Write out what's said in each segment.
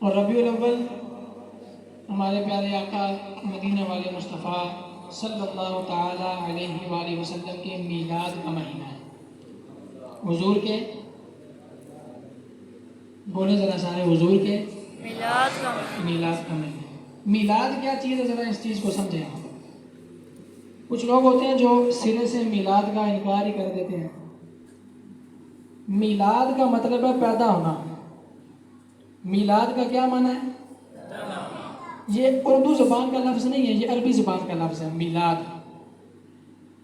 اور ربیع الاول ہمارے پیارے آقا مدینہ والے مصطفیٰ صلی اللہ تعالیٰ علیہ وآلہ وسلم کے میلاد کا مہینہ ہے۔ حضور کے بولے ذرا سارے، حضور کے میلاد کا مہینہ۔ میلاد کیا چیز ہے، ذرا اس چیز کو سمجھیں آپ۔ کچھ لوگ ہوتے ہیں جو سرے سے میلاد کا انکار ہی کر دیتے ہیں۔ میلاد کا مطلب ہے پیدا ہونا۔ میلاد کا کیا معنی ہے؟ یہ اردو زبان کا لفظ نہیں ہے، یہ عربی زبان کا لفظ ہے۔ میلاد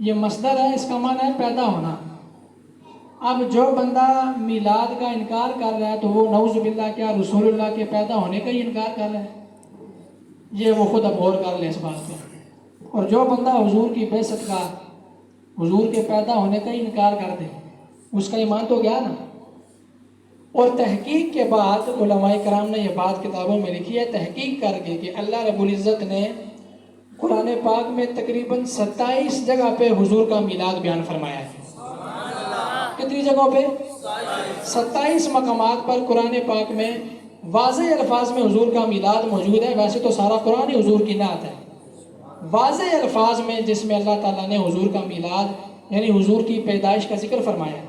یہ مصدر ہے، اس کا معنی ہے پیدا ہونا۔ اب جو بندہ میلاد کا انکار کر رہا ہے تو وہ نعوذ باللہ کیا رسول اللہ کے پیدا ہونے کا ہی انکار کر رہا ہے؟ یہ وہ خود اب غور کر لے اس بات پہ۔ اور جو بندہ حضور کی بعثت کا، حضور کے پیدا ہونے کا ہی انکار کر دے، اس کا ایمان تو گیا نا۔ اور تحقیق کے بعد علماء کرام نے یہ بات کتابوں میں لکھی ہے، تحقیق کر کے کہ اللہ رب العزت نے قرآن پاک میں تقریباً 27 جگہ پہ حضور کا میلاد بیان فرمایا ہے۔ کتنی جگہوں پہ؟ 27 مقامات پر قرآن پاک میں واضح الفاظ میں حضور کا میلاد موجود ہے۔ ویسے تو سارا قرآن ہی حضور کی نعت ہے، واضح الفاظ میں جس میں اللہ تعالیٰ نے حضور کا میلاد یعنی حضور کی پیدائش کا ذکر فرمایا ہے۔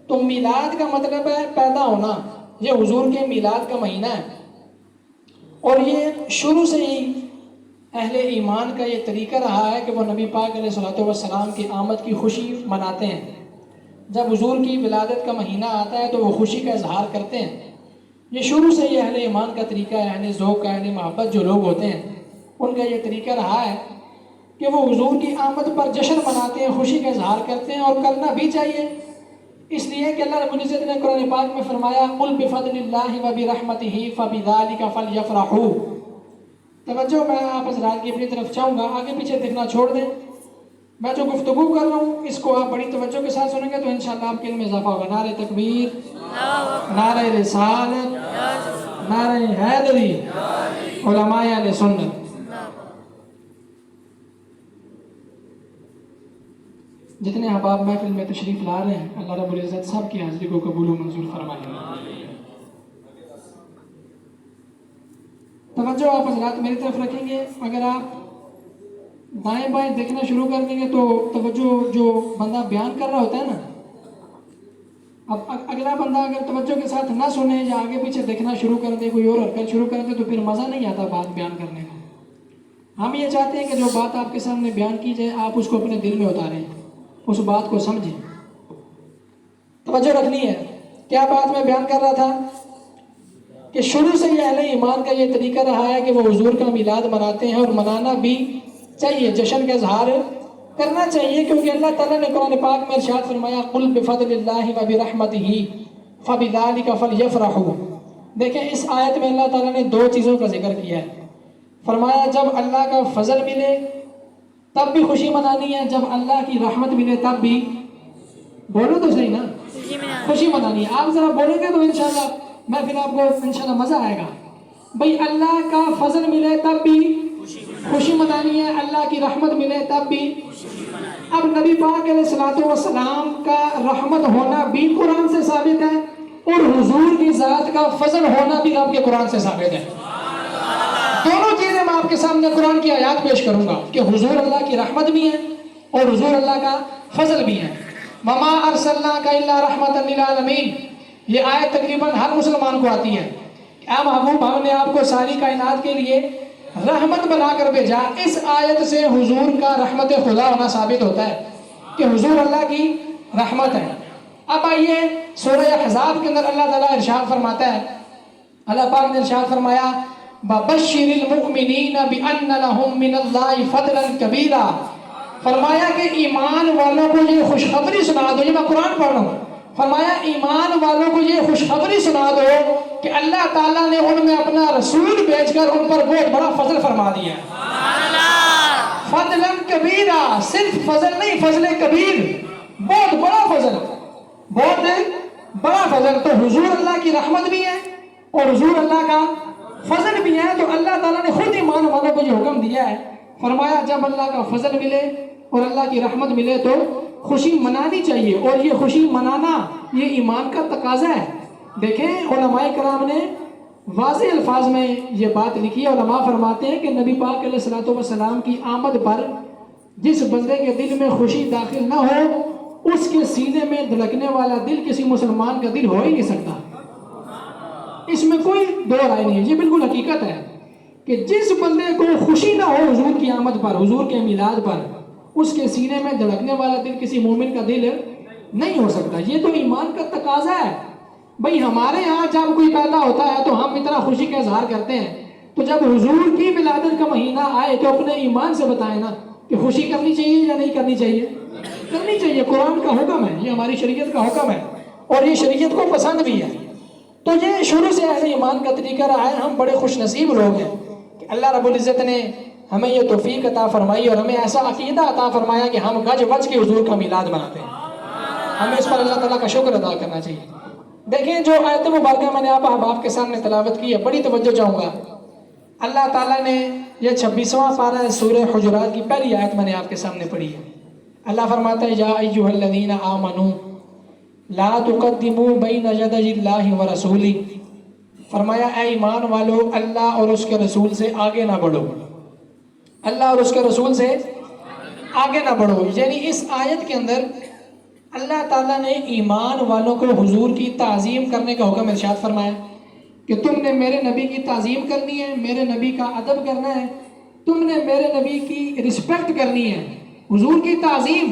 تو میلاد کا مطلب ہے پیدا ہونا۔ یہ حضور کے میلاد کا مہینہ ہے، اور یہ شروع سے ہی اہل ایمان کا یہ طریقہ رہا ہے کہ وہ نبی پاک علیہ الصلوۃ والسلام کی آمد کی خوشی مناتے ہیں۔ جب حضور کی ولادت کا مہینہ آتا ہے تو وہ خوشی کا اظہار کرتے ہیں۔ یہ شروع سے ہی اہل ایمان کا طریقہ ہے، اہل ذوق کا، اہل محبت جو لوگ ہوتے ہیں ان کا یہ طریقہ رہا ہے کہ وہ حضور کی آمد پر جشن مناتے ہیں، خوشی کا اظہار کرتے ہیں، اور کرنا بھی چاہیے، اس لیے کہ اللہ رب العزت نے قرآن پاک میں فرمایا قُلْ بِفَضْلِ اللَّهِ وَبِرَحْمَتِهِ فَبِذَلِكَ فَلْيَفْرَحُوا۔ توجہ میں آپ حضرات کی اپنی طرف چاہوں گا، آگے پیچھے دیکھنا چھوڑ دیں۔ میں جو گفتگو کر رہا ہوں اس کو آپ بڑی توجہ کے ساتھ سنیں گے تو انشاءاللہ آپ کے علم میں اضافہ ہوگا۔ نعرہ تکبیر، نعرہ رسالت، نعرہ حیدری، علماء اہل سنت۔ جتنے احباب محفل میں تشریف لا رہے ہیں، اللہ رب العزت سب کی حاضری کو قبول و منظور فرمائے۔ توجہ آپ حضرات میری طرف رکھیں گے۔ اگر آپ دائیں بائیں دیکھنا شروع کر دیں گے تو توجہ جو بندہ بیان کر رہا ہوتا ہے نا، اب اگلا بندہ اگر توجہ کے ساتھ نہ سنے یا آگے پیچھے دیکھنا شروع کر دے، کوئی اور حرکت شروع کر دے تو پھر مزہ نہیں آتا بات بیان کرنے کا۔ ہم یہ چاہتے ہیں کہ جو بات آپ کے سامنے بیان کی جائے آپ اس کو اپنے دل میں اتاریں، اس بات کو سمجھیں۔ توجہ رکھنی ہے۔ کیا بات میں بیان کر رہا تھا کہ شروع سے یہ اہل ایمان کا یہ طریقہ رہا ہے کہ وہ حضور کا میلاد مناتے ہیں، اور منانا بھی چاہیے، جشن کا اظہار کرنا چاہیے، کیونکہ اللہ تعالیٰ نے قرآن پاک میں ارشاد فرمایا قُلْ بِفَضْلِ اللَّهِ وَبِرَحْمَتِهِ فَبِذَلِكَ فَلْيَفْرَحُوا۔ دیکھیں اس آیت میں اللہ تعالیٰ نے دو چیزوں کا ذکر کیا ہے۔ فرمایا جب اللہ کا فضل ملے تب بھی خوشی منانی ہے، جب اللہ کی رحمت ملے تب بھی، بولو تو صحیح نا، خوشی منانی ہے۔ آپ ذرا بولیں گے تو انشاءاللہ میں پھر آپ کو انشاءاللہ مزہ آئے گا۔ بھئی اللہ کا فضل ملے تب بھی خوشی منانی ہے، اللہ کی رحمت ملے تب بھی۔ اب نبی پاک علیہ الصلوۃ والسلام کا رحمت ہونا بھی قرآن سے ثابت ہے، اور حضور کی ذات کا فضل ہونا بھی رب کے قرآن سے ثابت ہے۔ دونوں چیزیں میں آپ کے سامنے قرآن کی آیات پیش کروں گا کہ حضور اللہ کی رحمت بھی ہے اور حضور اللہ کا فضل بھی ہے۔ وَمَا أَرْسَلْنَاكَ إِلَّا رَحْمَةً لِلْعَالَمِينَ، یہ آیت تقریباً ہر مسلمان کو آتی ہے۔ اے محبوب ہم نے آپ کو ساری کائنات کے لیے رحمت بنا کر بھیجا۔ اس آیت سے حضور کا رحمت خدا ہونا ثابت ہوتا ہے کہ حضور اللہ کی رحمت ہے۔ اب آئیے سورہ احزاب کے اندر اللہ تعالیٰ ارشاد فرماتا ہے، اللہ پاک نے ارشاد فرمایا بَبَشِّرِ الْمُؤْمِنِينَ بِأَنَّ لَهُم مِّنَ اللَّهِ فَضْلًا كَبِيرًا۔ فرمایا کہ ایمان والوں کو یہ خوشخبری سنا دو، یہ میں قرآن پڑھ رہا ہوں، فرمایا ایمان والوں کو یہ خوشخبری سنا دو کہ اللہ تعالیٰ نے ان میں اپنا رسول بھیج کر ان پر بہت بڑا فضل فرما دیا ہے۔ فضلاً کبیرا، صرف فضل نہیں، فضل کبیر، بہت بڑا فضل، بہت بڑا فضل۔ تو حضور اللہ کی رحمت بھی ہے اور حضور اللہ کا فضل بھی ہے۔ تو اللہ تعالیٰ نے خود ایمان والوں کو یہ حکم دیا ہے، فرمایا جب اللہ کا فضل ملے اور اللہ کی رحمت ملے تو خوشی منانی چاہیے، اور یہ خوشی منانا یہ ایمان کا تقاضا ہے۔ دیکھیں علماء کرام نے واضح الفاظ میں یہ بات لکھی ہے. علماء فرماتے ہیں کہ نبی پاک علیہ الصلوۃ والسلام کی آمد پر جس بندے کے دل میں خوشی داخل نہ ہو اس کے سینے میں دھڑکنے والا دل کسی مسلمان کا دل ہو ہی نہیں سکتا. اس میں کوئی دو رائے نہیں ہے، یہ بالکل حقیقت ہے کہ جس بندے کو خوشی نہ ہو حضور کی آمد پر، حضور کے میلاد پر، اس کے سینے میں دھڑکنے والا دل کسی مومن کا دل نہیں ہو سکتا. یہ تو ایمان کا تقاضا ہے. بھئی ہمارے ہاں جب کوئی پیدا ہوتا ہے تو ہم اتنا خوشی کا اظہار کرتے ہیں، تو جب حضور کی ولادت کا مہینہ آئے تو اپنے ایمان سے بتائیں نا کہ خوشی کرنی چاہیے یا نہیں کرنی چاہیے؟ کرنی چاہیے. قرآن کا حکم ہے، یہ ہماری شریعت کا حکم ہے اور یہ شریعت کو پسند بھی ہے. تو یہ شروع سے اہل ایمان کا طریقہ رہا ہے. ہم بڑے خوش نصیب لوگ ہیں کہ اللہ رب العزت نے ہمیں یہ توفیق عطا فرمائی اور ہمیں ایسا عقیدہ عطا فرمایا کہ ہم گج وج کے حضور کا میلاد مناتے ہیں. ہمیں اس پر اللہ تعالیٰ کا شکر ادا کرنا چاہیے. دیکھیں جو آیت مبارکہ میں نے آپ کے سامنے تلاوت کی ہے، بڑی توجہ چاہوں گا. اللہ تعالیٰ نے یہ 26واں پارہ ہے سورہ حجرات کی پہلی آیت میں نے آپ کے سامنے پڑھی ہے. اللہ فرماتا ہے یا ایھا الذین آمنوا لا تقدموا بین یدی اللہ ورسولہ. فرمایا اے ایمان والو اللہ اور اس کے رسول سے آگے نہ بڑھو. اللہ اور اس کے رسول سے آگے نہ بڑھو. یعنی اس آیت کے اندر اللہ تعالیٰ نے ایمان والوں کو حضور کی تعظیم کرنے کا حکم ارشاد فرمایا کہ تم نے میرے نبی کی تعظیم کرنی ہے، میرے نبی کا ادب کرنا ہے، تم نے میرے نبی کی رسپیکٹ کرنی ہے. حضور کی تعظیم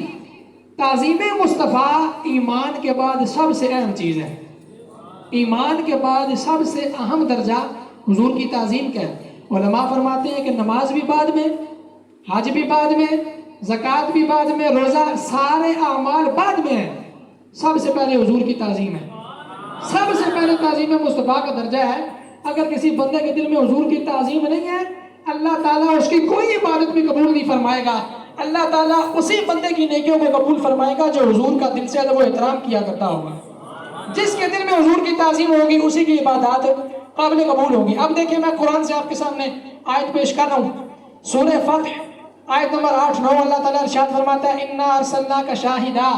مصطفیٰ ایمان کے بعد سب سے اہم چیز ہے. ایمان کے بعد سب سے اہم درجہ حضور کی تعظیم کا ہے. علماء فرماتے ہیں کہ نماز بھی بعد میں، حج بھی بعد میں، زکوٰۃ بھی بعد میں، روزہ، سارے اعمال بعد میں ہیں. سب سے پہلے حضور کی تعظیم ہے. سب سے پہلے تعظیم مصطفیٰ کا درجہ ہے. اگر کسی بندے کے دل میں حضور کی تعظیم نہیں ہے اللہ تعالیٰ اس کی کوئی عبادت بھی قبول نہیں فرمائے گا. اللہ تعالیٰ اسی بندے کی نیکیوں کو قبول فرمائے گا جو حضور کا دل سے ادب و احترام کیا کرتا ہوگا. جس کے دل میں حضور کی تعظیم ہوگی اسی کی عبادات قابل قبول ہوگی. اب دیکھیں میں قرآن سے آپ کے سامنے آیت پیش کر رہا ہوں. سورہ فتح آیت نمبر 8-9 اللہ تعالیٰ ارشاد فرماتا ہے اِنَّا أَرْسَلْنَاكَ شَاهِدًا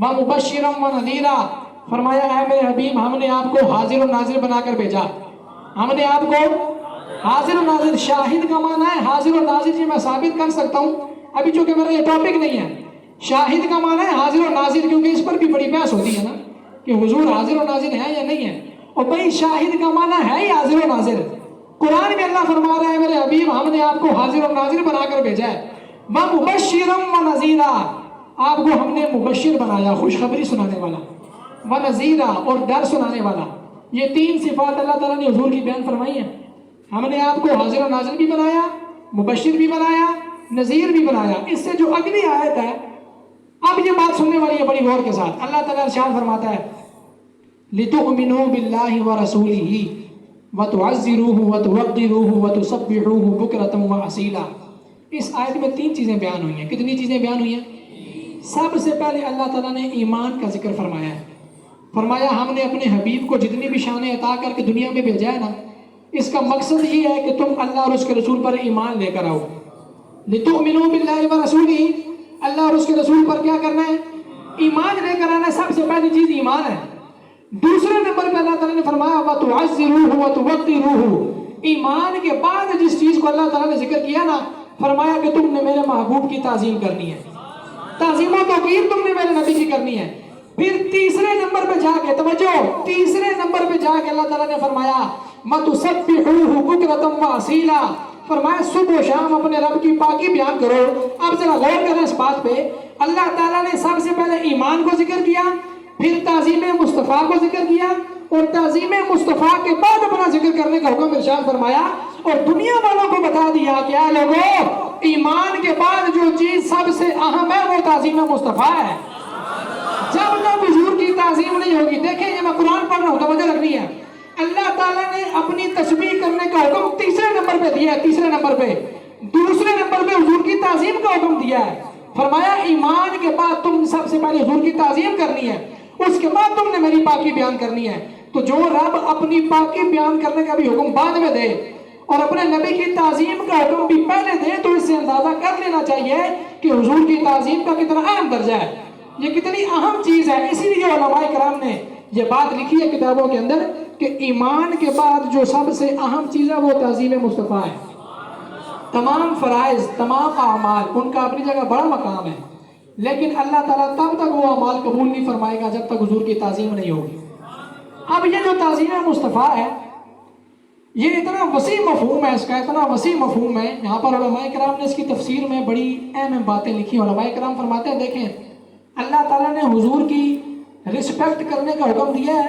وَمُبَشِّرًا وَنَذِيرًا. فرمایا اے میرے حبیب ہم نے آپ کو حاضر و ناظر بنا کر بھیجا. ہم نے آپ کو حاضر و ناظر، شاہد کا معنی ہے حاضر و ناظر. یہ میں ثابت کر سکتا ہوں ابھی چونکہ میرا یہ ٹاپک نہیں ہے. شاہد کا معنی ہے حاضر و ناظر، کیونکہ اس پر بھی بڑی بحث ہوتی ہے نا کہ حضور حاضر و ناظر ہے یا نہیں ہے. اور بھائی شاہد کا معنی ہے ہی حاضر و ناظر. قرآن میں اللہ فرما رہا ہے میرے حبیب ہم نے آپ کو حاضر و ناظر بنا کر بھیجا ہے. وَمُبَشِّرًا وَنَذِيرًا. آپ کو ہم نے مبشر بنایا، خوشخبری سنانے والا، وَنَذِيرًا اور ڈر سنانے والا. یہ تین صفات اللہ تعالیٰ نے حضور کی بیان فرمائی ہیں. ہم نے آپ کو حاضر و ناظر بھی بنایا، مبشر بھی بنایا، نذیر بھی بنایا. اس سے جو اگلی آیت ہے اب یہ بات سننے والی ہے بڑی غور کے ساتھ. اللہ تعالیٰ ارشاد فرماتا ہے لِتُؤْمِنُوا بِاللَّهِ وَرَسُولِهِ وَتُعَزِّرُوهُ وَتُوَقِّرُوهُ وَتُسَبِّحُوهُ بُكْرَةً وَأَصِيلًا. اس آیت میں تین چیزیں بیان ہوئی ہیں. کتنی چیزیں بیان ہوئی ہیں؟ سب سے پہلے اللہ تعالیٰ نے ایمان کا ذکر فرمایا ہے. فرمایا ہم نے اپنے حبیب کو جتنی بھی شانیں عطا کر کے دنیا میں بھیجا ہے نا اس کا مقصد یہ ہے کہ تم اللہ اور اس کے رسول پر ایمان لے کر آؤ. لِتُؤْمِنُوا بِاللَّهِ وَرَسُولِهِ. اللہ اور اس کے رسول پر کیا کرنا ہے؟ ایمان لے کر آنا. سب سے پہلی چیز ایمان ہے. دوسرے نمبر پہ اللہ تعالیٰ نے فرمایا وَتُعَزِّرُوهُ وَتُوَقِّرُوهُ. ایمان کے بعد جس چیز کو اللہ تعالیٰ نے ذکر کیا نا فرمایا کہ تم نے میرے محبوب کی تعظیم کرنی ہے. تعظیم و توقیر تم نے میرے نبی کی کرنی ہے. پھر تیسرے نمبر پہ جا کے توجہ، تیسرے نمبر پہ جا کے اللہ تعالیٰ نے فرمایا وَتُسَبِّحُوهُ بُكْرَةً وَأَصِيلًا. فرمایا صبح و شام اپنے رب کی پاکی بیان کرو. اب ذرا غور کریں اس بات پہ. اللہ تعالیٰ نے سب سے پہلے ایمان کو ذکر کیا، پھر تعظیم مصطفیٰ کو ذکر کیا اور تعظیم مصطفیٰ کے بعد اپنا ذکر کرنے کا حکم ارشاد فرمایا اور دنیا والوں کو بتا دیا کہ اے لوگوں ایمان کے بعد جو چیز سب سے اہم ہے وہ تعظیم مصطفیٰ ہے. جب تک حضور کی تعظیم نہیں ہوگی، دیکھیں یہ میں قرآن پڑھ رہا ہوں توجہ رکھنی ہے. اللہ تعالیٰ نے اپنی تسبیح کرنے کا حکم تیسرے نمبر پہ دیا ہے. تیسرے نمبر پہ، دوسرے نمبر پہ حضور کی تعظیم کا حکم دیا ہے. فرمایا ایمان کے بعد تم سب سے پہلے حضور کی تعظیم کرنی ہے، اس کے بعد تم نے میری پاکی بیان کرنی ہے. تو جو رب اپنی پاکی بیان کرنے کا بھی حکم بعد میں دے اور اپنے نبی کی تعظیم کا حکم بھی پہلے دے تو اس سے اندازہ کر لینا چاہیے کہ حضور کی تعظیم کا کتنا اہم درجہ ہے، یہ کتنی اہم چیز ہے. اسی لیے علماء کرام نے یہ بات لکھی ہے کتابوں کے اندر کہ کہ ایمان کے بعد جو سب سے اہم چیز ہے وہ تعظیم مصطفیٰ ہے. تمام فرائض، تمام اعمال، ان کا اپنی جگہ بڑا مقام ہے، لیکن اللہ تعالیٰ تب تک وہ اعمال قبول نہیں فرمائے گا جب تک حضور کی تعظیم نہیں ہوگی. اب یہ جو تعظیم مصطفیٰ ہے یہ اتنا وسیع مفہوم ہے، اس کا اتنا وسیع مفہوم ہے. یہاں پر علماء کرام نے اس کی تفسیر میں بڑی اہم باتیں لکھی. علماء کرام فرماتے ہیں دیکھیں اللہ تعالیٰ نے حضور کی رسپیکٹ کرنے کا حکم دیا ہے،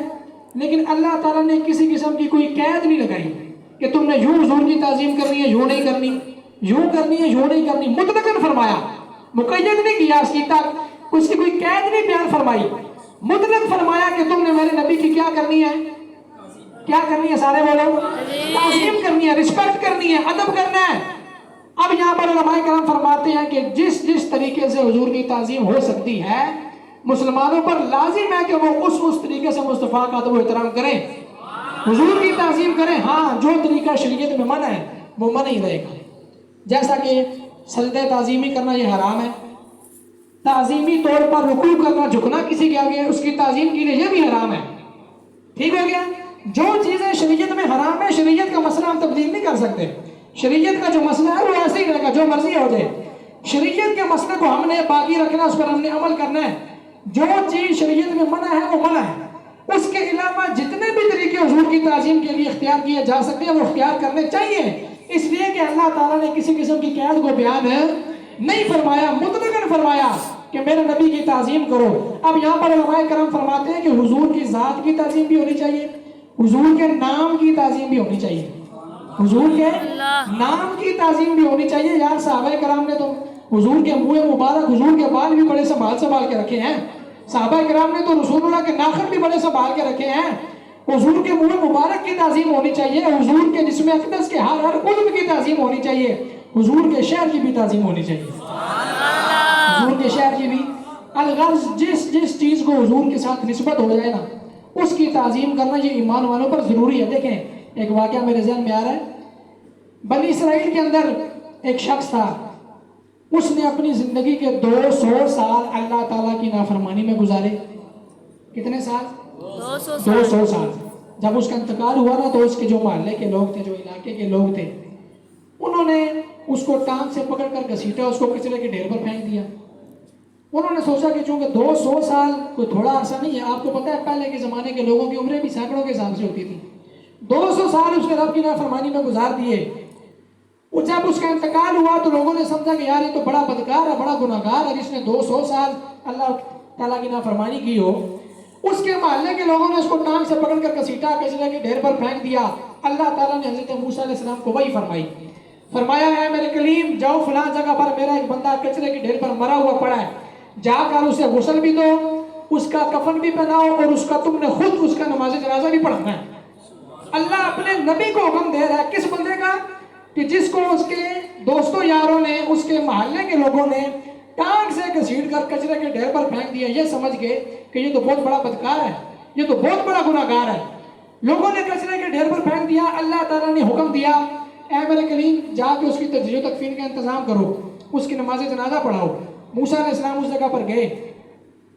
لیکن اللہ تعالیٰ نے کسی قسم کی کوئی قید نہیں لگائی کہ تم نے یوں حضور کی تعظیم کرنی ہے، یوں نہیں کرنی، یوں کرنی ہے، یوں نہیں کرنی. مطلقاً فرمایا، مقید نہیں کیا، اس کی کوئی قید نہیں بیان فرمائی. مطلق فرمایا کہ تم نے میرے نبی کی کیا کرنی ہے، کیا کرنی ہے، سارے بولو، تعظیم کرنی ہے، رسپیکٹ کرنی ہے، ادب کرنا ہے. اب یہاں پر علماء کرام فرماتے ہیں کہ جس طریقے سے حضور کی تعظیم ہو سکتی ہے، مسلمانوں پر لازم ہے کہ وہ اس طریقے سے مصطفیٰ کا ادب و احترام کریں، حضور کی تعظیم کریں. ہاں جو طریقہ شریعت میں منع ہے وہ منع ہی رہے گا. جیسا کہ سجدہ تعظیمی کرنا یہ حرام ہے، تعظیمی طور پر رکوع کرنا، جھکنا کسی کے آگے اس کی تعظیم کے لیے یہ بھی حرام ہے. ٹھیک ہو گیا. جو چیزیں شریعت میں حرام ہے، شریعت کا مسئلہ ہم تبدیل نہیں کر سکتے. شریعت کا جو مسئلہ ہے وہ ایسے ہی رہے گا، جو مرضی ہو جائے. شریعت کے مسئلے کو ہم نے باقی رکھنا، اس پر ہم نے عمل کرنا ہے. جو چیز شریعت میں منع ہے وہ منع ہے. اس کے علاوہ جتنے بھی طریقے حضور کی تعظیم کے لیے اختیار کیے جا سکتے ہیں وہ اختیار کرنے چاہیے، اس لیے کہ اللہ تعالیٰ نے کسی قسم کی قید کو بیان نہیں فرمایا، مطلقاً فرمایا کہ میرے نبی کی تعظیم کرو. اب یہاں پر علماء کرام فرماتے ہیں کہ حضور کی ذات کی تعظیم بھی ہونی چاہیے، حضور کے نام کی تعظیم بھی ہونی چاہیے، حضور کے نام کی تعظیم بھی ہونی چاہیے. یار صحابہ کرام نے تو حضور کے منہ مبارک، حضور کے بال بھی بڑے سنبھال کے رکھے ہیں. صحابہ کرام نے تو رسول اللہ کے ناخن بھی بڑے سنبھال کے رکھے ہیں. حضور کے منہ مبارک کی تعظیم ہونی چاہیے، حضور کے جسم اقدس کے ہر عضو کی تعظیم ہونی چاہیے، حضور کے شہر کی بھی تعظیم ہونی چاہیے، حضور کے شہر کی بھی. الغرض جس چیز کو حضور کے ساتھ نسبت ہو جائے نا اس کی تعظیم کرنا یہ ایمان والوں پر ضروری ہے. دیکھیں ایک واقعہ میرے ذہن میں آ رہا ہے. بنی اسرائیل کے اندر ایک شخص تھا، اس نے اپنی زندگی کے 200 سال اللہ تعالیٰ کی نافرمانی میں گزارے. کتنے سال؟ 200 سال. جب اس کا انتقال ہوا نا تو اس کے جو محلے کے لوگ تھے، جو علاقے کے لوگ تھے، انہوں نے اس کو ٹانگ سے پکڑ کر گھسیٹا، اس کو کچرے کے ڈھیر پر پھینک دیا. انہوں نے سوچا کہ چونکہ 200 سال کوئی تھوڑا عرصہ نہیں ہے، آپ کو پتہ ہے پہلے کے زمانے کے لوگوں کی عمریں بھی سینکڑوں کے حساب سے ہوتی تھی. 200 سال اس نے رب کی نافرمانی میں گزار دیے. اور جب اس کا انتقال ہوا تو لوگوں نے سمجھا کہ یار یہ تو بڑا بدکار ہے، بڑا گناہگار ہے جس نے 200 سال اللہ تعالیٰ کی نافرمانی کی ہو. اس کے محلے کے لوگوں نے اس کو ٹانگ سے پکڑ کر گھسیٹا، کچرے کے ڈھیر پر پھینک دیا. اللہ تعالیٰ نے حضرت موسیٰ علیہ السلام کو وحی فرمائی، فرمایا اے میرے کلیم جاؤ فلاں جگہ پر میرا ایک بندہ کچرے کے ڈھیر پر مرا ہوا پڑا ہے، جا کر اسے غسل بھی دو، اس کا کفن بھی پہناؤ، اور اس کا تم نے خود اس کا نماز جنازہ بھی پڑھنا ہے. اللہ اپنے نبی کو حکم دے رہا ہے، کس بندے کا؟ کہ جس کو اس کے دوستوں یاروں نے، اس کے محلے کے لوگوں نے ٹانگ سے گھسیٹ کر کچرے کے ڈھیر پر پھینک دیا، یہ سمجھ گئے کہ یہ تو بہت بڑا بدکار ہے، یہ تو بہت بڑا گناہگار ہے. لوگوں نے کچرے کے ڈھیر پر پھینک دیا. اللہ تعالیٰ نے حکم دیا اے میرے کلیم جا کے اس کی تجزیہ و تکفین کا انتظام کرو، اس کی نماز جنازہ پڑھاؤ. موسیٰ علیہ السلام اس جگہ پر گئے.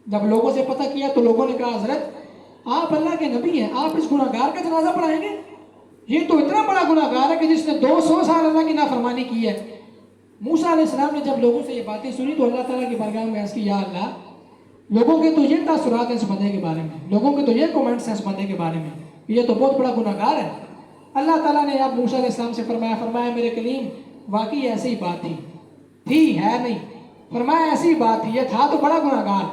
جب لوگوں سے پتہ کیا تو لوگوں نے کہا حضرت آپ اللہ کے نبی ہیں، آپ اس گناہگار کا جنازہ پڑھائیں گے؟ یہ تو اتنا بڑا گناہگار ہے کہ جس نے 200 سال اللہ کی نافرمانی کی ہے. موسیٰ علیہ السلام نے جب لوگوں سے یہ باتیں سنی تو اللہ تعالیٰ کی بارگاہ میں عرض کی یا اللہ لوگوں کے تو یہ تاثرات ہیں اس بندے کے بارے میں، لوگوں کے تو یہ کومنٹس ہیں اس بندے کے بارے میں، یہ تو بہت بڑا گناہگار ہے. اللہ تعالیٰ نے اب موسیٰ علیہ السلام سے فرمایا میرے کلیم واقعی ایسی ہی بات تھی ہے نہیں. فرمایا ایسی ہی بات تھی، یہ تھا تو بڑا گناہگار،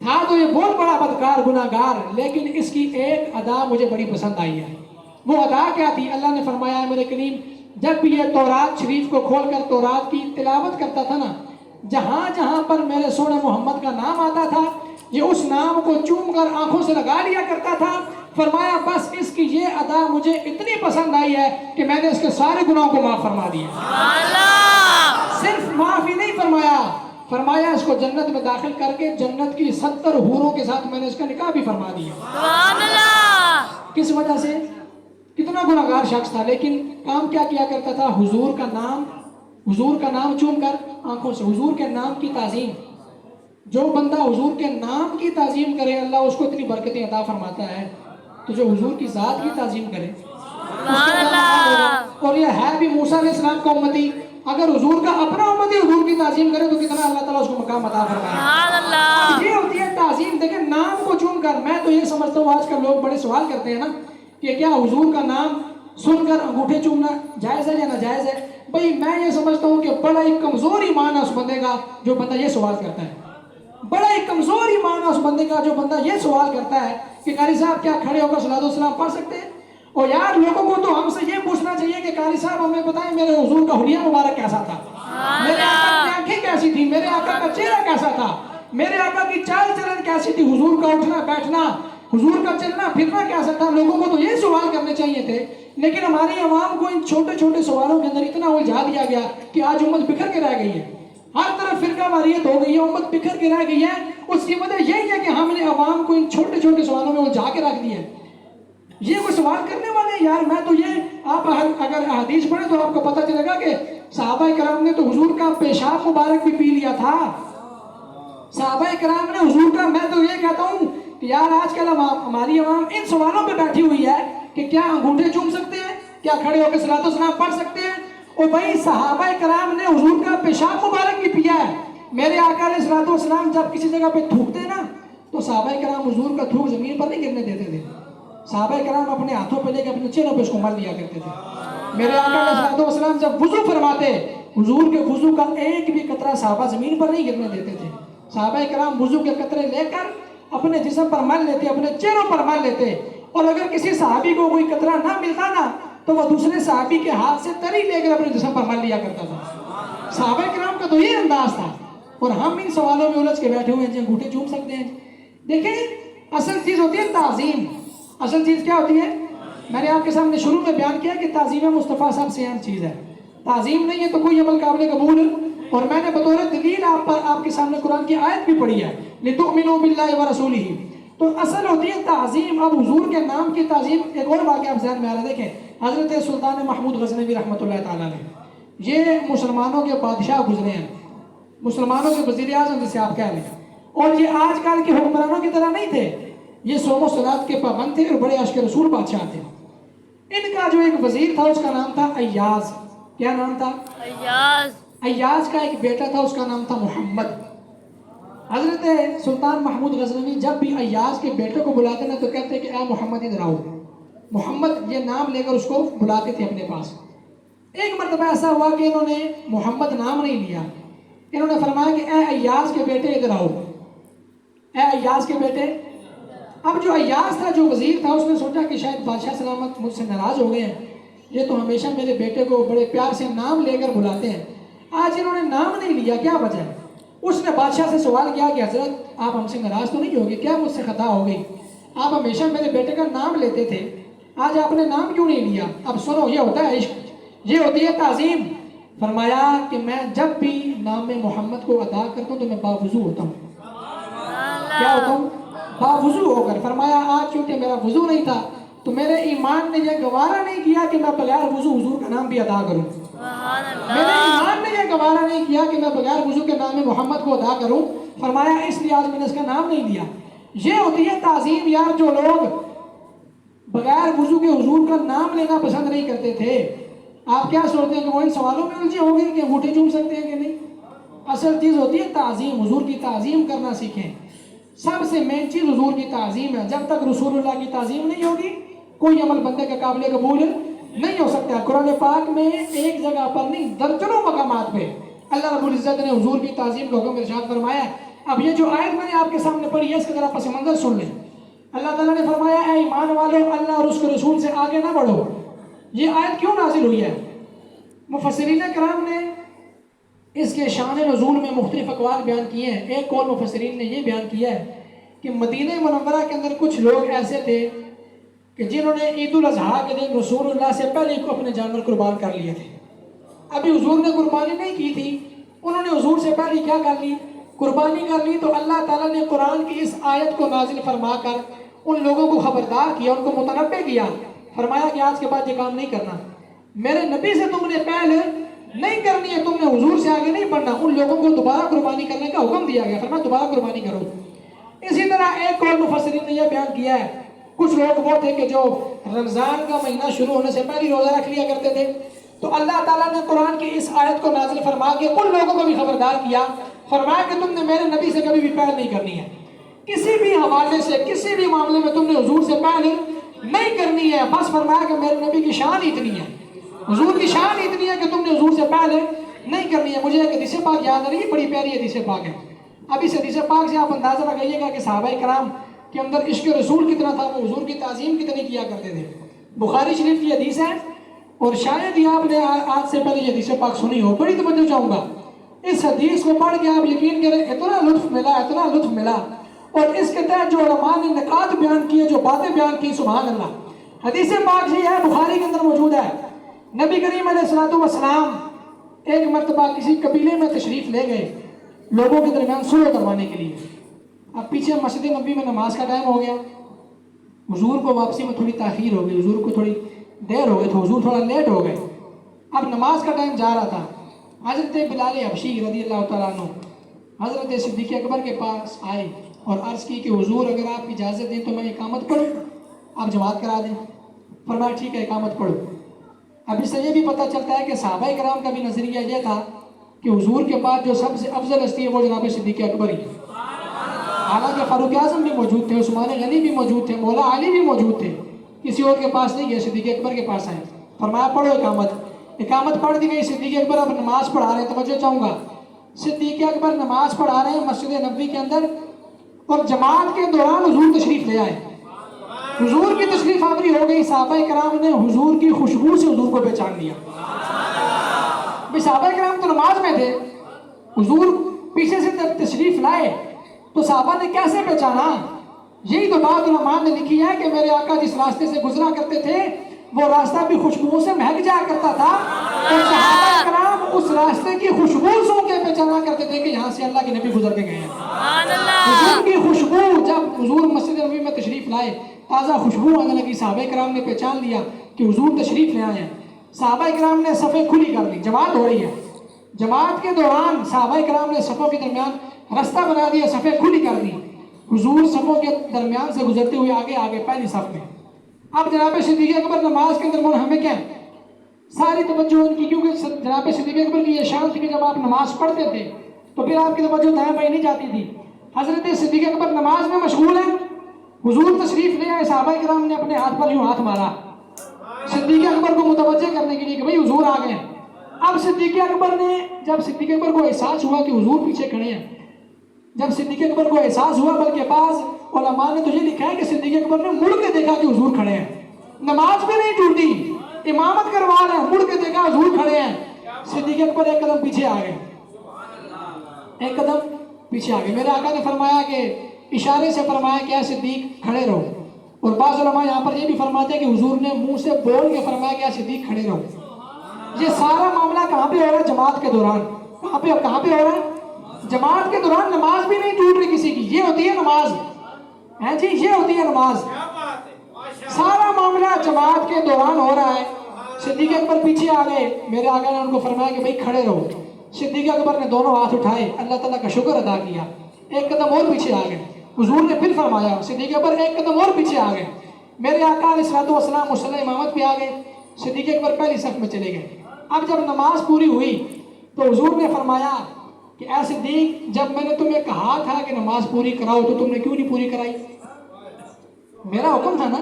تھا تو یہ بہت بڑا بدکار گناہگار، لیکن اس کی ایک ادا مجھے بڑی پسند آئی ہے. وہ ادا کیا تھی؟ اللہ نے فرمایا میرے کریم جب بھی یہ تورات شریف کو کھول کر تورات کی تلاوت کرتا تھا نا، جہاں جہاں پر میرے سونے محمد کا نام آتا تھا یہ اس نام کو چوم کر آنکھوں سے لگا لیا کرتا تھا. فرمایا بس اس کی یہ ادا مجھے اتنی پسند آئی ہے کہ میں نے اس کے سارے گناہوں کو معاف فرما دیا. صرف معاف ہی نہیں فرمایا اس کو جنت میں داخل کر کے جنت کی 70 حوروں کے ساتھ میں نے اس کا نکاح بھی فرما دیا. کس وجہ سے؟ کتنا گناہگار شخص تھا لیکن کام کیا کرتا تھا؟ حضور کا نام چوم کر آنکھوں سے، حضور کے نام کی تعظیم. جو بندہ حضور کے نام کی تعظیم کرے اللہ اس کو اتنی برکتیں عطا فرماتا ہے تو جو حضور کی ذات کی تعظیم کرے سبحان اللہ، اور یہ ہے بھی موسیٰ علیہ السلام کا امتی، اگر حضور کا اپنا امتی حضور کی تعظیم کرے تو کتنا اللہ تعالیٰ اس کو مقام عطا فرمائے. سبحان اللہ، یہ ہوتی ہے تعظیم. دیکھیں نام کو چن کر، میں تو یہ سمجھتا ہوں آج کل لوگ بڑے سوال کرتے ہیں نا کہ کیا حضور کا نام سن کر انگوٹھے چومنا جائز ہے یا ناجائز ہے. بھئی میں یہ سمجھتا ہوں کہ بڑا ایک کمزور ایمان ہے اس بندے کا جو بندہ یہ سوال کرتا ہے. بڑا ایک کمزور ایمان ہے اس بندے کا جو بندہ یہ سوال کرتا ہے کہ قاری صاحب کیا کھڑے ہو کر صلاۃ والسلام پڑھ سکتے ہیں. اور یار لوگوں کو تو ہم سے یہ پوچھنا چاہیے کہ قاری صاحب ہمیں بتائیں میرے حضور کا حلیہ مبارک کیسا تھا، میرے آقا کی آنکھیں کیسی تھی، میرے آقا کا چہرہ کیسا تھا، میرے آقا کی چال چلن کیسی تھی، حضور کا اٹھنا بیٹھنا، حضور کا چلنا پھرنا کیسا تھا. لوگوں کو تو یہ سوال کرنے چاہیے تھے، لیکن ہماری عوام کو ان چھوٹے چھوٹے سوالوں کے اندر اتنا الجھا دیا گیا کہ آج امت بکھر کے رہ گئی ہے. ہر طرف فرقہ واریت ہو گئی ہے، امت بکھر کے رہ گئی ہے. اس کی وجہ یہی ہے کہ ہم نے عوام کو ان چھوٹے چھوٹے سوالوں میں الجھا کے رکھ دیا ہے. یہ کوئی سوال کرنے والے ہیں یار. میں تو یہ آپ اگر حدیث پڑھیں تو آپ کو پتہ چلے گا کہ صحابہ کرام نے تو حضور کا پیشاب مبارک بھی پی لیا تھا. صحابہ کرام نے حضور کا، میں تو یہ کہتا ہوں کہ یار آج کل ہماری عوام ان سوالوں پہ بیٹھی ہوئی ہے کہ کیا انگوٹھے چوم سکتے ہیں، کیا کھڑے ہو کے صلاۃ والسلام پڑھ سکتے ہیں. اور بھائی صحابہ کرام نے حضور کا پیشاب مبارک بھی پیا ہے. میرے آقا علیہ الصلوۃ والسلام جب کسی جگہ پہ تھوکتے نا تو صحابہ کرام حضور کا تھوک زمین پر نہیں گرنے دیتے تھے. صحابہ کرام اپنے ہاتھوں پہ لے کے اپنے چہروں پہ اس کو مل لیا کرتے تھے. میرے آقا علیہ الصلوۃ والسلام جب وضو فرماتے حضور کے وضو کا ایک بھی قطرہ صحابہ زمین پر نہیں گرنے دیتے تھے. صحابہ کرام وضو کے قطرے لے کر اپنے جسم پر مل لیتے، اپنے چہروں پر مل لیتے. اور اگر کسی صحابی کو کوئی قطرہ نہ ملتا نا تو وہ دوسرے صحابی کے ہاتھ سے تری لے کر اپنے جسم پر مل لیا کرتا تھا. صحابہ کرام کا تو یہ انداز تھا. اور ہم ان سوالوں میں الجھ کے بیٹھے ہوئے ہیں جی انگوٹھے چوم سکتے ہیں. دیکھیں اصل چیز ہوتی ہے تعظیم. اصل چیز کیا ہوتی ہے؟ میں نے آپ کے سامنے شروع میں بیان کیا کہ تعظیم مصطفیٰ سب سے اہم چیز ہے. تعظیم نہیں ہے تو کوئی عمل قابل قبول. اور میں نے بطور دلیل آپ کے سامنے قرآن کی آیت بھی پڑھی ہے لِتُؤْمِنُوا بِاللَّهِ وَرَسُولِهِ. تو اصل ہوتی ہے تعظیم. اب حضور کے نام کی تعظیم. ایک اور واقعہ آپ ذہن میں آ رہا ہے. دیکھیں حضرت سلطان محمود غزنوی رحمۃ اللہ تعالیٰ نے، یہ مسلمانوں کے بادشاہ گزرے ہیں، مسلمانوں کے وزیر اعظم جسے آپ کہہ لیں. اور یہ آج کل کے حکمرانوں کی طرح نہیں تھے. یہ صوم و صلات کے پابند تھے اور بڑے عاشق رسول بادشاہ تھے. ان کا جو ایک وزیر تھا اس کا نام تھا ایاز. کیا نام تھا؟ ایاز. ایاز کا ایک بیٹا تھا اس کا نام تھا محمد. حضرت سلطان محمود غزنوی جب بھی ایاز کے بیٹے کو بلاتے نا تو کہتے کہ اے محمد ادھر آؤ. محمد یہ نام لے کر اس کو بلاتے تھے اپنے پاس. ایک مرتبہ ایسا ہوا کہ انہوں نے محمد نام نہیں لیا. انہوں نے فرمایا کہ اے ایاز کے بیٹے ادھر آؤ. اے ایاز کے بیٹے. اب جو ایاز تھا جو وزیر تھا اس نے سوچا کہ شاید بادشاہ سلامت مجھ سے ناراض ہو گئے ہیں، یہ تو ہمیشہ میرے بیٹے کو بڑے پیار سے نام لے کر بلاتے ہیں، آج انہوں نے نام نہیں لیا، کیا وجہ ہے؟ اس نے بادشاہ سے سوال کیا کہ حضرت آپ ہم سے ناراض تو نہیں ہوگے، کیا مجھ سے خطا ہو گئی؟ آپ ہمیشہ میرے بیٹے کا نام لیتے تھے، آج آپ نے نام کیوں نہیں لیا؟ اب سنو یہ ہوتا ہے عشق، یہ ہوتی ہے تعظیم. فرمایا کہ میں جب بھی نام محمد کو ادا کرتا ہوں تو میں باوضو ہوتا ہوں. کیا ہوتا ہوں؟ باوضو ہو کر. فرمایا آج چونکہ میرا وضو نہیں تھا تو میرے ایمان نے یہ گوارا نہیں کیا کہ میں بغیر وضو حضور کا نام بھی ادا کروں. میرے ایمان نے یہ گوارا نہیں کیا کہ میں بغیر وضو کے نام محمد کو ادا کروں. فرمایا اس لیے آج میں نے اس کا نام نہیں لیا. یہ ہوتی ہے تعظیم. یار جو لوگ بغیر وضو کے حضور کا نام لینا پسند نہیں کرتے تھے، آپ کیا سوچتے ہیں کہ وہ ان سوالوں میں الجھے ہوں گے کہ انگوٹھے چوم سکتے ہیں کہ نہیں؟ اصل چیز ہوتی ہے تعظیم. حضور کی تعظیم کرنا سیکھیں. سب سے مین چیز حضور کی تعظیم ہے. جب تک رسول اللہ کی تعظیم نہیں ہوگی کوئی عمل بندے کا قابل قبول نہیں ہو سکتا. قرآن پاک میں ایک جگہ پر نہیں درجنوں مقامات پہ اللہ رب العزت نے حضور کی تعظیم کا حکم ارشاد فرمایا ہے. اب یہ جو آیت میں نے آپ کے سامنے پڑھی ہے اس کا ذرا پس منظر سن لیں. اللہ تعالیٰ نے فرمایا اے ایمان والو اللہ اور اس کے رسول سے آگے نہ بڑھو. یہ آیت کیوں نازل ہوئی ہے؟ مفسرین کرام نے اس کے شان نزول میں مختلف اقوال بیان کیے ہیں. ایک قول مفسرین نے یہ بیان کیا ہے کہ مدینہ منورہ کے اندر کچھ لوگ ایسے تھے کہ جنہوں نے عید الاضحیٰ کے دن رسول اللہ سے پہلے کو اپنے جانور قربان کر لیے تھے. ابھی حضور نے قربانی نہیں کی تھی، انہوں نے حضور سے پہلے کیا کر لی؟ قربانی کر لی. تو اللہ تعالیٰ نے قرآن کی اس آیت کو نازل فرما کر ان لوگوں کو خبردار کیا، ان کو متنبہ کیا. فرمایا کہ آج کے بعد یہ کام نہیں کرنا، میرے نبی سے تم نے پہلے نہیں کرنی ہے، تم نے حضور سے آگے نہیں بڑھنا. ان لوگوں کو دوبارہ قربانی کرنے کا حکم دیا گیا. فرمایا دوبارہ قربانی کرو. اسی طرح ایک اور مفسرین نے یہ بیان کیا ہے کچھ لوگ وہ تھے کہ جو رمضان کا مہینہ شروع ہونے سے پہلے روزہ رکھ لیا کرتے تھے. تو اللہ تعالیٰ نے قرآن کی اس آیت کو نازل فرما کے ان لوگوں کو بھی خبردار کیا, فرمایا کہ تم نے میرے نبی سے کبھی بھی پہل نہیں کرنی ہے, کسی بھی حوالے سے کسی بھی معاملے میں تم نے حضور سے پہل نہیں کرنی ہے. بس فرمایا کہ میرے نبی کی شان اتنی ہے, حضور کی شان اتنی ہے کہ تم نے حضور سے پہل نہیں کرنی ہے. مجھے ایک حدیث پاک یاد آ رہی ہے, بڑی پیاری حدیث پاک ہے. اب اس حدیث پاک سے آپ اندازہ لگائیے گا کہ صحابہ کرام کے اندر عشق رسول کتنا تھا, وہ حضور کی تعظیم کتنی کیا کرتے تھے. بخاری شریف کی حدیث ہے اور شاید ہی آپ نے آج سے پہلے یہ حدیث پاک سنی ہو. بڑی توجہ چاہوں گا, اس حدیث کو پڑھ کے آپ یقین کریں اتنا لطف ملا اور اس کے تحت جو علماء نے نکات بیان کیے, جو باتیں بیان کی, سبحان اللہ. حدیث پاک یہ ہے, بخاری کے اندر موجود ہے. نبی کریم علیہ السلام ایک مرتبہ کسی قبیلے میں تشریف لے گئے لوگوں کے درمیان صلح کروانے کے لیے. اب پیچھے مسجد نبی میں نماز کا ٹائم ہو گیا, حضور کو واپسی میں تھوڑی تاخیر ہو گئی, حضور کو تھوڑی دیر ہو گئی, تو حضور تھوڑا لیٹ ہو گئے. اب نماز کا ٹائم جا رہا تھا. حضرت بلال حبشی رضی اللہ تعالیٰ عنہ حضرت صدیق اکبر کے پاس آئے اور عرض کی کہ حضور اگر آپ اجازت دیں تو میں اقامت پڑھوں, آپ جماعت کرا دیں. فرمایا ٹھیک ہے اقامت پڑھو. اب اس سے یہ بھی پتہ چلتا ہے کہ صحابہ کرام کا بھی نظریہ یہ تھا کہ حضور کے بعد جو سب سے افضل ہستی ہے وہ جناب صدیق اکبر ہی. حالانکہ فاروق اعظم بھی موجود تھے, عثمان غنی بھی موجود تھے, مولا علی بھی موجود تھے, کسی اور کے پاس نہیں گئے, صدیق اکبر کے پاس آئے. فرمایا پڑھو اقامت. اقامت پڑھ دی گئی. صدیق اکبر اب نماز پڑھا رہے ہیں. توجہ چاہوں گا, صدیق اکبر نماز پڑھا رہے ہیں مسجد نبوی کے اندر اور جماعت کے دوران حضور تشریف لے آئے. حضور کی تشریف آوری ہو گئی. صحابہ کرام نے حضور کی خوشبو سے حضور کو پہچان لیا. بھئی صحابہ کرام تو نماز میں تھے, حضور پیچھے سے تشریف لائے تو صحابہ نے کیسے پہچانا؟ یہی تو بات علماء نے لکھی ہے کہ میرے آقا جس راستے سے گزرا کرتے تھے وہ راستہ بھی خوشبو سے مہک جایا کرتا تھا اور صحابہ کرام اس راستے کی خوشبو سو کے پہچانا کرتے تھے کہ یہاں سے اللہ کے نبی گزر کے گئے ہیں. حضور کی خوشبو, جب حضور مسجد نبوی میں تشریف لائے تازہ خوشبو آنے لگی. صحابہ کرام نے پہچان لیا کہ حضور تشریف لے آئے ہیں. صحابہ کرام نے صفیں کھلی کر دی, جماعت ہو رہی ہے. جماعت کے دوران صحابہ کرام نے صفوں کے درمیان رستہ بنا دیا, صفیں کھلی کر دی. حضور صفوں کے درمیان سے گزرتے ہوئے آگے آگے پہلی صف میں. اب جناب صدیق اکبر نماز کے اندر منہمک ہیں, ساری توجہ ان کی, کیونکہ جناب صدیق اکبر کی یہ شان تھی کہ جب آپ نماز پڑھتے تھے تو پھر آپ کی توجہ دائیں بائیں نہیں جاتی تھی. حضرت صدیق اکبر نماز میں مشغول ہیں, حضور تشریف لے آئے. صحابہ کرام نے اپنے ہاتھ پر یوں ہاتھ مارا صدیق اکبر کو متوجہ کرنے کے لیے کہ بھئی حضور آ گئے. اب صدیق اکبر نے, جب صدیق اکبر کو احساس ہوا کہ حضور پیچھے کھڑے ہیں, جب صدیق اکبر کو احساس ہوا, بلکہ بعض علماء نے تو یہ لکھا ہے کہ صدیق اکبر نے مڑ کے دیکھا کہ حضور کھڑے ہیں. نماز بھی نہیں ٹوٹی, امامت کروا رہے ہیں, مڑ کے دیکھا حضور کھڑے ہیں. صدیق اکبر ایک قدم پیچھے آ گئے, ایک قدم پیچھے آ گئے. میرے آقا نے فرمایا کہ اشارے سے فرمایا کہ اے صدیق کھڑے رہو. اور بعض علماء یہاں پر یہ بھی فرماتے ہیں کہ حضور نے منہ سے بول کے فرمایا کہ اے صدیق کھڑے رہو. یہ سارا معاملہ کہاں پہ ہو رہا ہے؟ جماعت کے دوران. کہاں پہ ہو رہا ہے؟ جماعت کے دوران. نماز بھی نہیں ٹوٹ رہی کسی کی. یہ ہوتی ہے نماز, ہے جی, یہ ہوتی ہے نماز. سارا معاملہ جماعت کے دوران ہو رہا ہے. صدیق اکبر پیچھے آ گئے. میرے آقا نے ان کو فرمایا کہ بھئی کھڑے رہو. صدیق اکبر نے دونوں ہاتھ اٹھائے, اللہ تعالیٰ کا شکر ادا کیا, ایک قدم اور پیچھے آ گئے. حضور نے پھر فرمایا, صدیق اکبر ایک قدم اور پیچھے آ گئے. میرے آقا علیہ السلام مصلی امامت پہ آ گئے. صدیق اکبر پہلی صف میں چلے گئے. اب جب نماز پوری ہوئی تو حضور نے فرمایا کہ اے صدیق, جب میں نے تمہیں کہا تھا کہ نماز پوری کراؤ تو تم نے کیوں نہیں پوری کرائی؟ میرا حکم تھا نا,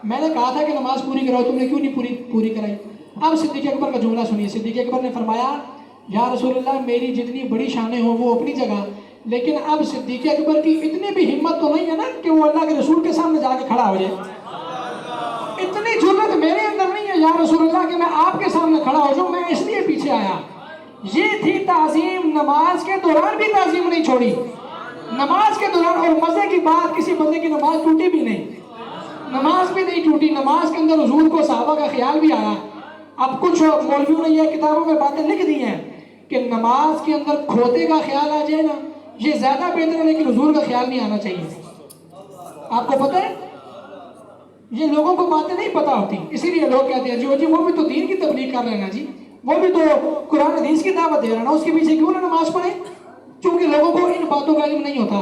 میں نے کہا تھا کہ نماز پوری کراؤ, تم نے کیوں نہیں پوری کرائی؟ اب صدیق اکبر کا جملہ سنیے. صدیق اکبر نے فرمایا یا رسول اللہ, میری جتنی بڑی شانیں ہوں وہ اپنی جگہ, لیکن اب صدیق اکبر کی اتنی بھی ہمت تو نہیں ہے نا کہ وہ اللہ کے رسول کے سامنے جا کے کھڑا ہو جائے. اتنی جرأت میرے اندر نہیں ہے یا رسول اللہ کہ میں آپ کے سامنے کھڑا ہو جاؤں, میں اس لیے پیچھے آیا. یہ تھی تعظیم. نماز کے دوران بھی تعظیم نہیں چھوڑی. نماز کے دوران, اور مزے کی بات, کسی بندے کی نماز ٹوٹی بھی نہیں, نماز بھی نہیں ٹوٹی. نماز کے اندر حضور کو صحابہ کا خیال بھی آیا. اب کچھ مولویوں نے یہ کتابوں میں باتیں لکھ دی ہیں کہ نماز کے اندر کھوتے کا خیال آ جائے نا, یہ زیادہ بہتر ہے, لیکن حضور کا خیال نہیں آنا چاہیے. آپ کو پتہ ہے یہ لوگوں کو باتیں نہیں پتہ ہوتی, اسی لیے لوگ کہتے ہیں جی وہ بھی تو دین کی تبلیغ کر رہے ہیں نا جی, وہ بھی تو قرآن حدیث کی دعوت دے رہا ہے نا, اس کے پیچھے کیوں نہ نماز پڑھے؟ چونکہ لوگوں کو ان باتوں کا علم نہیں ہوتا.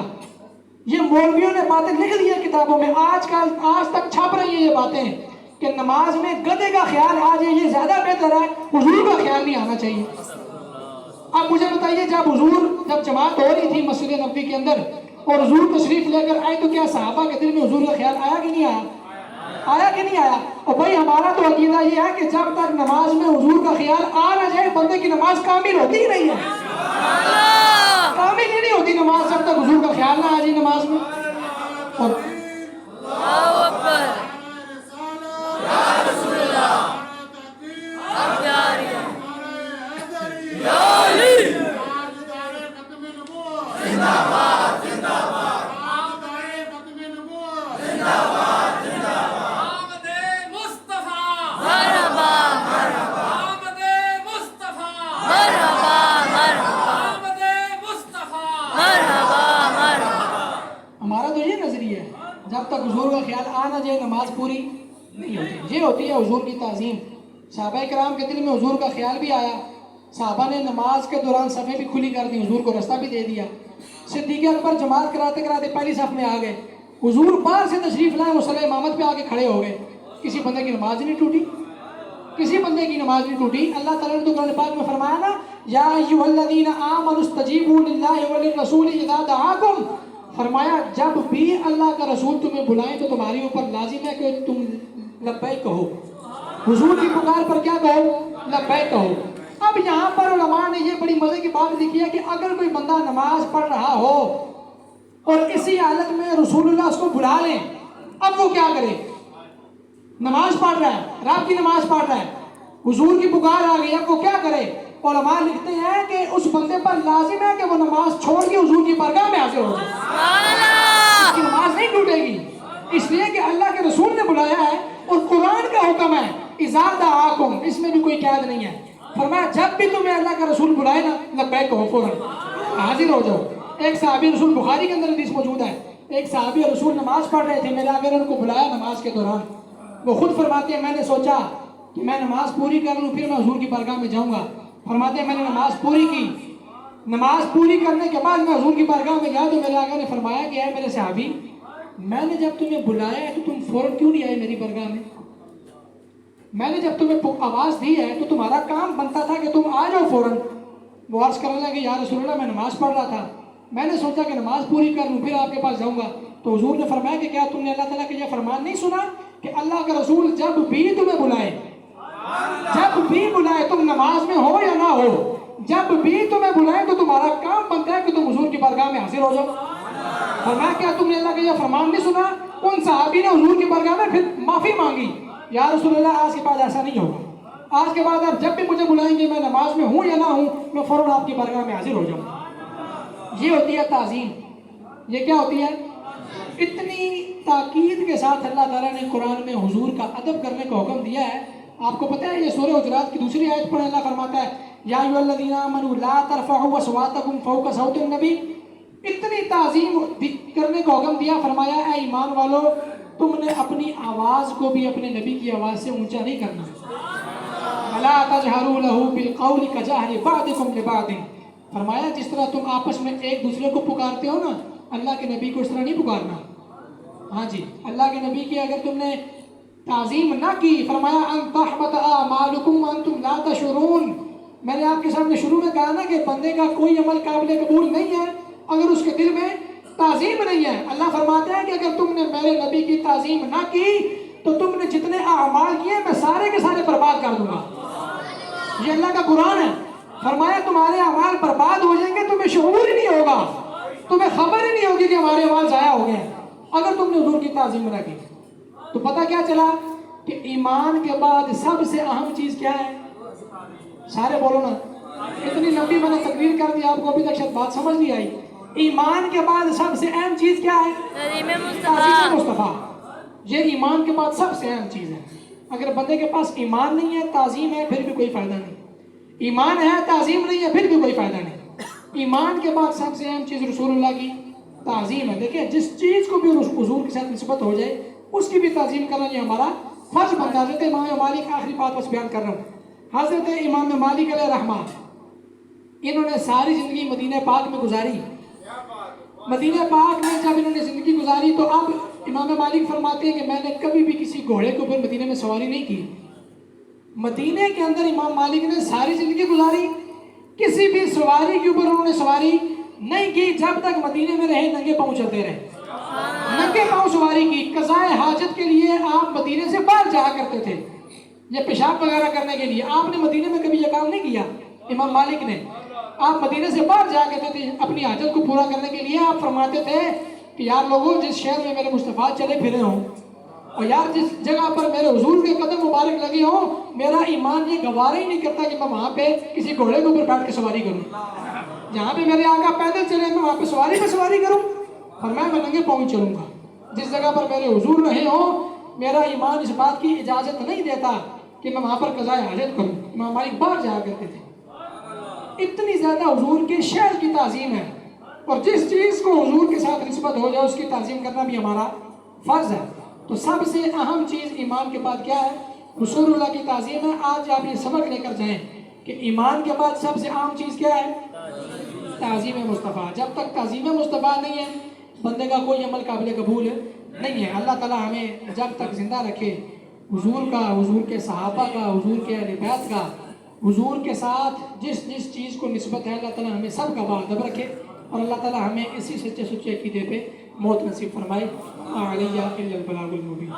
یہ مولویوں نے باتیں لکھ دی ہیں کتابوں میں، آج تک چھپ رہی ہیں یہ باتیں کہ نماز میں گدھے کا خیال آ جائے یہ زیادہ بہتر ہے، حضور کا خیال نہیں آنا چاہیے۔ اب مجھے بتائیے جب جماعت ہو رہی تھی مسجد نبوی کے اندر اور حضور تشریف لے کر آئے تو کیا صحابہ کے دل میں حضور کا خیال آیا کہ نہیں آیا؟ آیا کہ نہیں آیا؟ اور بھائی ہمارا تو عقیدہ یہ ہے کہ جب تک نماز میں حضور کا خیال آ نہ جائے بندے کی نماز کامل ہوتی ہی نہیں ہے، کامل ہی نہیں ہوتی نماز جب تک حضور کا خیال نہ آ جائے نماز میں۔ اور اللہ اکبر یا رسول اللہ یا علی زندہ باد ہمارا تو یہ نظریہ ہے جب تک حضور کا خیال آ نہ جائے نماز پوری نہیں ہوتی۔ یہ ہوتی ہے حضور کی تعظیم۔ صحابہ کرام کے دل میں حضور کا خیال بھی آیا، صحابہ نے نماز کے دوران صفیں بھی کھلی کر دی، حضور کو رستہ بھی دے دیا۔ صدیق اکبر جماعت کراتے کراتے پہلی صف میں آ گئے، حضور باہر سے تشریف لائے، مصلی امامت پہ آ کے کھڑے ہو گئے، کسی بندے کی نماز نہیں ٹوٹی، کسی بندے کی نماز نہیں ٹوٹی۔ اللہ تعالیٰ نے تو قرآن پاک میں فرمایا نا، یا ایھا الذین آمنوا استجیبوا للہ وللرسول اذا دعاکم، فرمایا جب بھی اللہ کا رسول تمہیں بلائیں تو تمہاری اوپر لازم ہے کہ تم لبیک کہو، حضور کی پکار پر کیا کہو؟ لبیک کہو۔ اب یہاں پر علماء نے یہ بڑی مزے کی بات لکھی ہے کہ اگر کوئی بندہ نماز پڑھ رہا ہو اور اسی حالت میں رسول اللہ اس کو بلا لیں، اب وہ کیا کرے؟ نماز پڑھ رہا ہے، رات کی نماز پڑھ رہا ہے، حضور کی پکار آ گئی، اب وہ کیا کرے؟ علماء لکھتے ہیں کہ اس بندے پر لازم ہے کہ وہ نماز چھوڑ کے حضور کی بارگاہ میں حاضر ہو جائے، اس کی نماز نہیں ٹوٹے گی، اس لیے کہ اللہ کے رسول نے بلایا ہے اور قرآن کا حکم ہے اذا دعاکم، اس میں بھی کوئی قید نہیں ہے۔ فرمایا جب بھی تمہیں اللہ کا رسول بلائے نا لبیک کہو، فوراً حاضر ہو جاؤ۔ ایک صحابی رسول، بخاری کے اندر حدیث موجود ہے، ایک صحابی رسول نماز پڑھ رہے تھے، میرے آگے ان کو بلایا نماز کے دوران، وہ خود فرماتے ہیں میں نے سوچا کہ میں نماز پوری کر لوں پھر میں حضور کی بارگاہ میں جاؤں گا۔ فرماتے ہیں میں نے نماز پوری کی، نماز پوری کرنے کے بعد میں حضور کی بارگاہ میں گیا تو میرے آقا نے فرمایا کہ اے میرے صحابی، میں نے جب تمہیں بلایا ہے تو تم فوراً کیوں نہیں آئے میری بارگاہ میں نے جب تمہیں آواز دی ہے تو تمہارا کام بنتا تھا کہ تم آ جاؤ فوراً۔ وہ عرض کرنے لگے یا رسول اللہ میں نماز پڑھ رہا تھا، میں نے سوچا کہ نماز پوری کر لوں پھر آپ کے پاس جاؤں گا۔ تو حضور نے فرمایا کہ کیا تم نے اللہ تعالیٰ کا یہ فرمان نہیں سنا کہ اللہ کا رسول جب بھی تمہیں بلائے، جب بھی بلائے، تم نماز میں ہو یا نہ ہو، جب بھی تمہیں بلائے تو تمہارا کام بنتا ہے کہ تم حضور کی بارگاہ میں حاضر ہو جاؤ۔ فرمایا کیا تم نے اللہ کا یہ فرمان نہیں سنا؟ ان صحابی نے حضور کی بارگاہ میں پھر معافی مانگی، یا رسول اللہ آج کے بعد ایسا نہیں ہوگا، آج کے بعد آپ جب بھی مجھے بلائیں گے میں نماز میں ہوں یا نہ ہوں میں فوراً آپ کی بارگاہ میں حاضر ہو جاؤں۔ یہ ہوتی ہے تعظیم۔ یہ کیا ہوتی ہے؟ اتنی تاکید کے ساتھ اللہ تعالیٰ نے قرآن میں حضور کا ادب کرنے کا حکم دیا ہے۔ آپ کو پتہ ہے یہ سورہ حجرات کی دوسری آیت پڑھیں، اللہ فرماتا ہے یا ایھا الذین آمنوا لا ترفعوا اصواتکم فوق صوت النبی، اتنی تعظیم کرنے کا حکم دیا، فرمایا اے ایمان والو تم نے اپنی آواز کو بھی اپنے نبی کی آواز سے اونچا نہیں کرنا۔ وَلَا تَجْهَرُوا لَهُ بِالْقَوْلِ كَجَهْرِ بَعْضِكُمْ لِبَعْضٍ، فرمایا جس طرح تم آپس میں ایک دوسرے کو پکارتے ہو نا، اللہ کے نبی کو اس طرح نہیں پکارنا۔ ہاں جی، اللہ کے نبی کی اگر تم نے تعظیم نہ کی، فرمایا ان تحبط اعمالکم وانتم لا تشعرون، میں نے آپ کے سامنے شروع میں کہا نا کہ بندے کا کوئی عمل قابل قبول نہیں ہے اگر اس کے دل میں تعظیم نہیں ہے۔ اللہ فرماتے ہیں کہ اگر تم نے میرے نبی کی تعظیم نہ کی تو تم نے جتنے اعمال کیے میں سارے کے سارے برباد کر دوں گا۔ یہ اللہ کا قرآن ہے۔ فرمایا تمہارے اعمال برباد ہو جائیں گے، تمہیں شعور ہی نہیں ہوگا، تمہیں خبر ہی نہیں ہوگی کہ ہمارے اعمال ضائع ہو گئے اگر تم نے حضور کی تعظیم نہ کی۔ تو پتہ کیا چلا کہ ایمان کے بعد سب سے اہم چیز کیا ہے؟ سارے بولو نا، اتنی لمبی میں نے تقریر کر دی، آپ کو ابھی تک شاید بات سمجھ نہیں آئی۔ ایمان کے بعد سب سے اہم چیز کیا ہے؟ تعظیم مصطفیٰ۔ یہ ایمان کے بعد سب سے اہم چیز ہے۔ اگر بندے کے پاس ایمان نہیں ہے، تعظیم ہے، پھر بھی کوئی فائدہ نہیں۔ ایمان ہے، تعظیم نہیں ہے، پھر بھی کوئی فائدہ نہیں۔ ایمان کے بعد سب سے اہم چیز رسول اللہ کی تعظیم ہے۔ دیکھیں جس چیز کو بھی حضور کے ساتھ نسبت ہو جائے اس کی بھی تعظیم کرنا یہ ہمارا فرض بنتا ہے۔ حضرت امام مالک، آخری بات بس بیان کر رہا ہوں، حضرت امام مالک علیہ رحمہ، انہوں نے ساری زندگی مدینہ پاک میں گزاری، مدینہ پاک میں جب انہوں نے زندگی گزاری تو اب امام مالک فرماتے ہیں کہ میں نے کبھی بھی کسی گھوڑے کے اوپر مدینہ میں سواری نہیں کی. مدینہ کے اندر امام مالک نے ساری زندگی گزاری، کسی بھی سواری کے اوپر انہوں نے سواری نہیں کی جب تک مدینہ میں رہے، ننگے پاؤں چلتے رہے. ننگے پاؤں سواری کی. قضائے حاجت کے لیے آپ مدینہ سے باہر جایا کرتے تھے، یہ پیشاب وغیرہ کرنے کے لیے. آپ نے مدینہ میں کبھی یہ کام نہیں کیا امام مالک نے. آپ مدینہ سے باہر جایا کرتے تھے اپنی حاجت کو پورا کرنے کے لیے. آپ فرماتے تھے کہ یار لوگوں، جس شہر میں میرے مصطفیٰ چلے پھرے ہوں، اور یار جس جگہ پر میرے حضور کے قدم مبارک لگے ہوں، میرا ایمان یہ گوارا ہی نہیں کرتا کہ میں وہاں پہ کسی گھوڑے کے اوپر بیٹھ کے سواری کروں. جہاں پہ میرے آقا پیدل چلے میں وہاں پہ سواری کروں. فرمایا میں ننگے پاؤں چلوں گا. جس جگہ پر میرے حضور رہے ہوں، میرا ایمان اس بات کی اجازت نہیں دیتا کہ میں وہاں پر قضائے حاجت کروں. امام مالک باہر جایا کرتے تھے. اتنی زیادہ حضور کے شہر کی تعظیم ہے، اور جس چیز کو حضور کے ساتھ نسبت ہو جائے اس کی تعظیم کرنا بھی ہمارا فرض ہے. تو سب سے اہم چیز ایمان کے بعد کیا ہے؟ رسول اللہ کی تعظیم ہے. آج آپ یہ سبق لے کر جائیں کہ ایمان کے بعد سب سے اہم چیز کیا ہے؟ تعظیم مصطفیٰ. جب تک تعظیم مصطفیٰ نہیں ہے، بندے کا کوئی عمل قابل قبول نہیں ہے. اللہ تعالیٰ ہمیں جب تک زندہ رکھے حضور کا، حضور کے صحابہ کا، حضور کے اہل بیت کا، حضور کے ساتھ جس جس چیز کو نسبت ہے، اللہ تعالیٰ ہمیں سب کا باادب رکھے، اور اللہ تعالیٰ ہمیں اسی سچے عقیدے پہ موت نصیب فرمائے. علیہ الا البلاغ المبین.